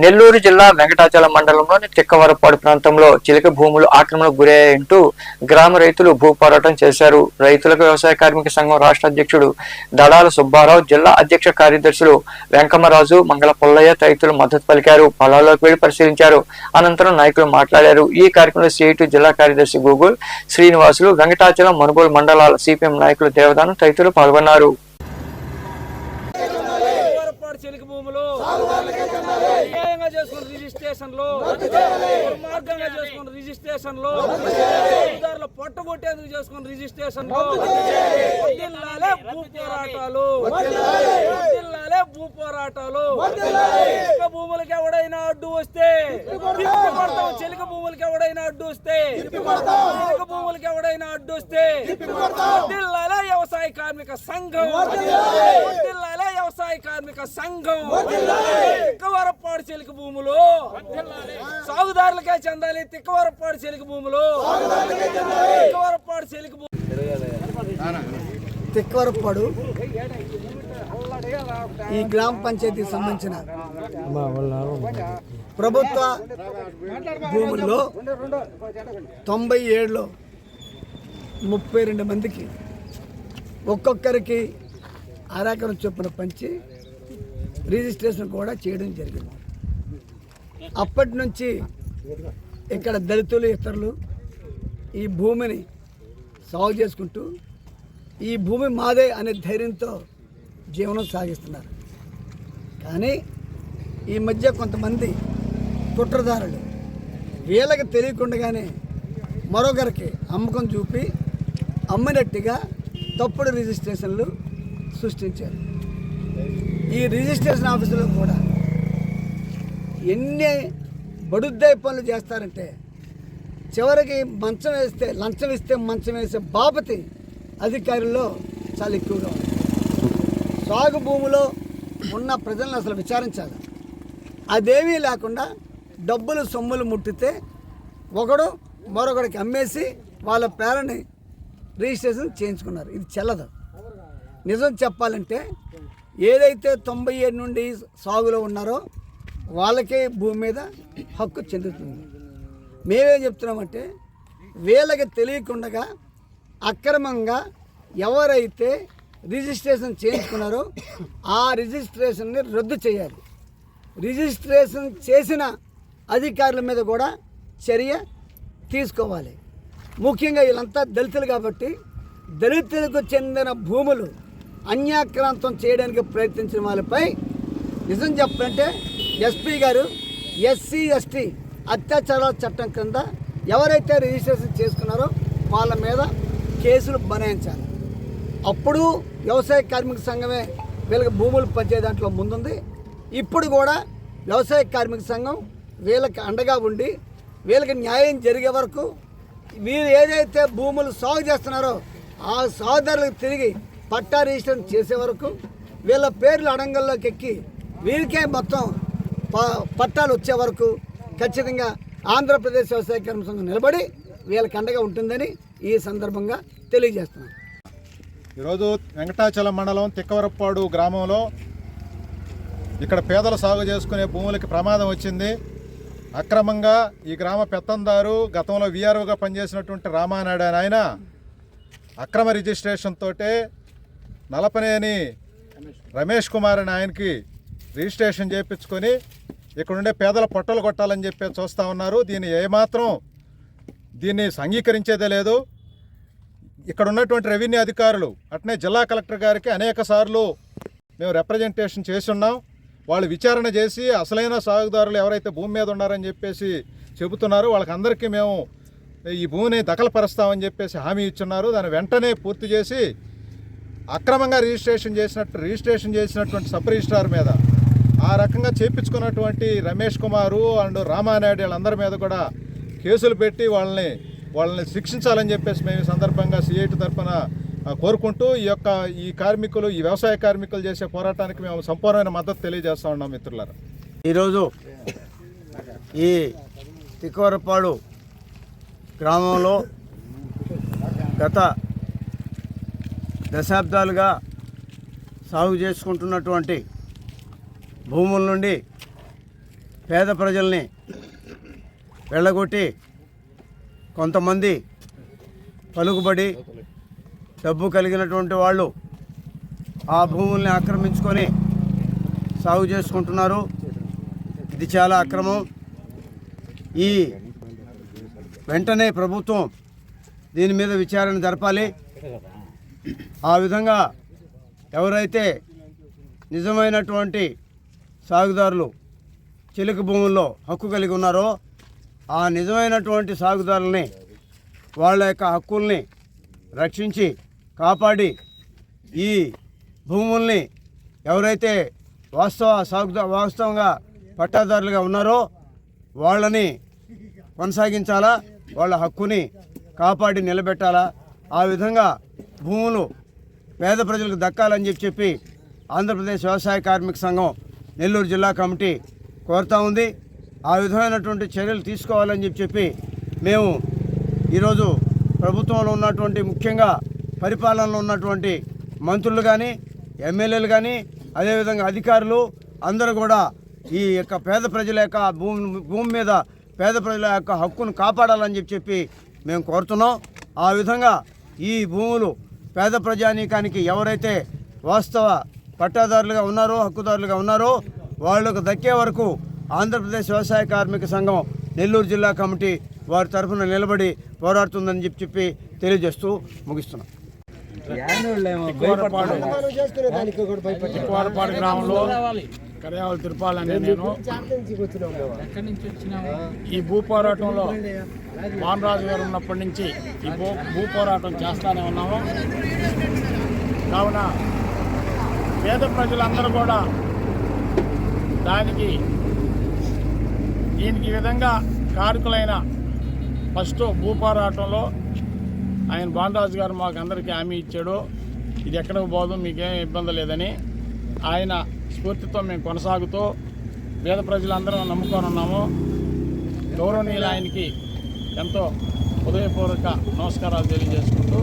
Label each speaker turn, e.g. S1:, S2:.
S1: నెల్లూరు జిల్లా వెంకటాచలం మండలంలోని తిక్కవరపాడు ప్రాంతంలో చిలక భూములు ఆక్రమణకు గురయ్యాయంటూ గ్రామ రైతులు భూ పోరాటం చేశారు. రైతులకు వ్యవసాయ కార్మిక సంఘం రాష్ట్ర అధ్యక్షుడు దడాల సుబ్బారావు, జిల్లా అధ్యక్ష కార్యదర్శులు వెంకమరాజు, మంగళ పుల్లయ్య తదితరులు మద్దతు పలికారు. పొలాల్లోకి వెళ్లి పరిశీలించారు. అనంతరం నాయకులు మాట్లాడారు. ఈ కార్యక్రమంలో సిఐటి జిల్లా కార్యదర్శి గూగుల్ శ్రీనివాసులు, వెంకటాచలం, మనుగోలు మండలాల సిపిఎం నాయకులు దేవదానం తదితరులు పాల్గొన్నారు.
S2: చిలిక భూములు చేసుకున్న రిజిస్ట్రేషన్లు దుర్మార్గంగా చేసుకున్న రిజిస్ట్రేషన్లు పొట్టగొట్టేందుకు చేసుకున్న రిజిస్ట్రేషన్లు భూ పోరాటాలు భూ పోరాటాలు చిలిక భూములకి ఎవడైనా అడ్డు వస్తే చిలిక భూములకి ఎవడైనా అడ్డు వస్తే చిలిక భూములకి ఎవడైనా అడ్డు వస్తే వ్యవసాయ కార్మిక సంఘం వ్యవసాయ కార్మిక సంఘం తిక్కవరపాడు చిలిక భూములు సాగుదారులకే చెందాలి. తిక్కవరపాడు చిలిక భూములు తిక్కవరపాడు చిలిక
S3: తిక్కవరపాడు ఈ గ్రామ పంచాయతీకి సంబంధించిన ప్రభుత్వ భూముల్లో 97లో 32 మందికి ఒక్కొక్కరికి అరెకరం చొప్పున పంచి రిజిస్ట్రేషన్ కూడా చేయడం జరిగింది. అప్పటి నుంచి ఇక్కడ దళితులు ఇతరులు ఈ భూమిని సాగు చేసుకుంటూ ఈ భూమి మాదే అనే ధైర్యంతో జీవనం సాగిస్తున్నారు. కానీ ఈ మధ్య కొంతమంది కుట్రదారులు వీళ్ళకి తెలియకుండానే మరొకరికి అమ్మకం చూపి అమ్మినట్టుగా తప్పుడు రిజిస్ట్రేషన్లు సృష్టించారు. ఈ రిజిస్ట్రేషన్ ఆఫీసులో కూడా ఎన్ని బడుద్దాయి పనులు చేస్తారంటే చివరికి లంచం ఇస్తే మంచం వేసే బాపతి అధికారుల్లో చాలా ఎక్కువగా ఉంది. సాగు భూమిలో ఉన్న ప్రజలను అసలు విచారించాలి. అదేమీ లేకుండా డబ్బులు సొమ్ములు ముట్టితే ఒకడు మరొకడికి అమ్మేసి వాళ్ళ పేరుని రిజిస్ట్రేషన్ చేయించుకున్నారు. ఇది చెల్లదు. నిజం చెప్పాలంటే ఏదైతే 97 నుండి సాగులో ఉన్నారో వాళ్ళకే భూమి మీద హక్కు చెందుతుంది. మేమేం చెప్తున్నామంటే వీళ్ళకి తెలియకుండా అక్రమంగా ఎవరైతే రిజిస్ట్రేషన్ చేయించుకున్నారో ఆ రిజిస్ట్రేషన్ని రద్దు చేయాలి. రిజిస్ట్రేషన్ చేసిన అధికారుల మీద కూడా చర్య తీసుకోవాలి. ముఖ్యంగా వీళ్ళంతా దళితులు కాబట్టి దళితులకు చెందిన భూములు అన్యాక్రాంతం చేయడానికి ప్రయత్నించిన వాళ్ళపై నిజం చెప్పాలంటే ఎస్పీ గారు ఎస్సీ ఎస్టీ అత్యాచారాల చట్టం కింద ఎవరైతే రిజిస్ట్రేషన్ చేసుకున్నారో వాళ్ళ మీద కేసులు బనాయించాలి. అప్పుడు వ్యవసాయ కార్మిక సంఘమే వీళ్ళకి భూములు పంచే దాంట్లో ముందుంది. ఇప్పుడు కూడా వ్యవసాయ కార్మిక సంఘం వీళ్ళకి అండగా ఉండి వీళ్ళకి న్యాయం జరిగే వరకు వీరు ఏదైతే భూములు సాగు చేస్తున్నారో ఆ సాగుదారులకు తిరిగి పట్టా రిజిస్ట్రేషన్ చేసే వరకు వీళ్ళ పేర్లు అడంగల్లోకి ఎక్కి వీరికే మొత్తం పట్టాలు వచ్చే వరకు ఖచ్చితంగా ఆంధ్రప్రదేశ్ వ్యవసాయ కార్మిక సంఘం నిలబడి వీళ్ళకి అండగా ఉంటుందని ఈ సందర్భంగా తెలియజేస్తున్నాను.
S4: ఈరోజు వెంకటాచలం మండలం తిక్కవరపాడు గ్రామంలో ఇక్కడ పేదలు సాగు చేసుకునే భూములకి ప్రమాదం వచ్చింది. అక్రమంగా ఈ గ్రామ పెత్తందారు గతంలో వీఆర్ఓగా పనిచేసినటువంటి రామానాయుడు ఆయన అక్రమ రిజిస్ట్రేషన్ తోటే నలపనేని రమేష్ కుమార్ అని ఆయనకి రిజిస్ట్రేషన్ చేయించుకొని ఇక్కడుండే పేదల పొట్టలు కొట్టాలని చెప్పి చూస్తూ ఉన్నారు. దీన్ని అంగీకరించేదే లేదు. ఇక్కడ ఉన్నటువంటి రెవెన్యూ అధికారులు అట్నే జిల్లా కలెక్టర్ గారికి అనేక సార్లు మేము రిప్రజెంటేషన్ చేసి ఉన్నాం. వాళ్ళు విచారణ చేసి అసలైన సాగుదారులు ఎవరైతే భూమి మీద ఉన్నారని చెప్పేసి చెబుతున్నారు. వాళ్ళకందరికీ మేము ఈ భూమిని దఖలుపరుస్తామని చెప్పేసి హామీ ఇచ్చున్నారు. దాన్ని వెంటనే పూర్తి చేసి అక్రమంగా రిజిస్ట్రేషన్ చేసినటువంటి సబ్ రిజిస్ట్రార్ మీద ఆ రకంగా చేయించుకున్నటువంటి రమేష్ కుమారు అండ్ రామానాయుడు వీళ్ళందరి మీద కూడా కేసులు పెట్టి వాళ్ళని శిక్షించాలని చెప్పేసి మేము ఈ సందర్భంగా సిఐటి తరఫున కోరుకుంటూ ఈ కార్మికులు ఈ వ్యవసాయ కార్మికులు చేసే పోరాటానికి మేము సంపూర్ణమైన మద్దతు తెలియజేస్తా ఉన్నాం. మిత్రులారా,
S5: ఈరోజు ఈ తిక్కవరపాడు గ్రామంలో గత దశాబ్దాలుగా సాగు చేసుకుంటున్నటువంటి భూముల నుండి పేద ప్రజల్ని వెళ్ళగొట్టి కొంతమంది పలుకుబడి డబ్బు కలిగినటువంటి వాళ్ళు ఆ భూముల్ని ఆక్రమించుకొని సాగు చేసుకుంటున్నారు. ఇది చాలా అక్రమం. ఈ వెంటనే ప్రభుత్వం దీని మీద విచారణ జరపాలి. ఆ విధంగా ఎవరైతే నిజమైనటువంటి సాగుదారులు చిలుక భూముల్లో హక్కు కలిగి ఉన్నారో ఆ నిజమైనటువంటి సాగుదారుల్ని వాళ్ళ యొక్క హక్కుల్ని రక్షించి కాపాడి ఈ భూముల్ని ఎవరైతే వాస్తవంగా పట్టాదారులుగా ఉన్నారో వాళ్ళని కొనసాగించాలా, వాళ్ళ హక్కుని కాపాడి నిలబెట్టాలా. ఆ విధంగా భూములు పేద ప్రజలకు దక్కాలని చెప్పి ఆంధ్రప్రదేశ్ వ్యవసాయ కార్మిక సంఘం నెల్లూరు జిల్లా కమిటీ కోరుతూ ఉంది. ఆ విధమైనటువంటి చర్యలు తీసుకోవాలని చెప్పి మేము ఈరోజు ప్రభుత్వంలో ఉన్నటువంటి ముఖ్యంగా పరిపాలనలో ఉన్నటువంటి మంత్రులు కానీ ఎమ్మెల్యేలు కానీ అదేవిధంగా అధికారులు అందరూ కూడా ఈ యొక్క పేద ప్రజల యొక్క భూమి మీద పేద ప్రజల యొక్క హక్కును కాపాడాలని చెప్పి మేము కోరుతున్నాం. ఆ విధంగా ఈ భూములు పేద ప్రజానీకానికి ఎవరైతే వాస్తవ పట్టాదారులుగా ఉన్నారో హక్కుదారులుగా ఉన్నారో వాళ్లకు దక్కే వరకు ఆంధ్రప్రదేశ్ వ్యవసాయ కార్మిక సంఘం నెల్లూరు జిల్లా కమిటీ వారి తరఫున నిలబడి పోరాడుతుందని చెప్పి తెలియజేస్తూ ముగిస్తున్నాం.
S6: తిక్కువారపాడు గ్రామంలో కర్యావళి తిరుపాలని నేను ఈ భూ పోరాటంలో వానరాజు గారు ఉన్నప్పటి నుంచి ఈ భూ పోరాటం చేస్తూనే ఉన్నాము. కావున పేద ప్రజలందరూ కూడా దీనికి ఈ విధంగా కారకులైన ఫస్ట్ భూ పోరాటంలో ఆయన వానరాజు గారు మాకు అందరికీ హామీ ఇచ్చాడు, ఇది ఎక్కడికి పోదు, మీకేం ఇబ్బంది లేదని. ఆయన స్ఫూర్తితో మేము కొనసాగుతూ పేద ప్రజలందరం నమ్ముకొని ఉన్నాము. గౌరవనీయులు ఆయనకి ఎంతో హృదయపూర్వక నమస్కారాలు తెలియజేసుకుంటూ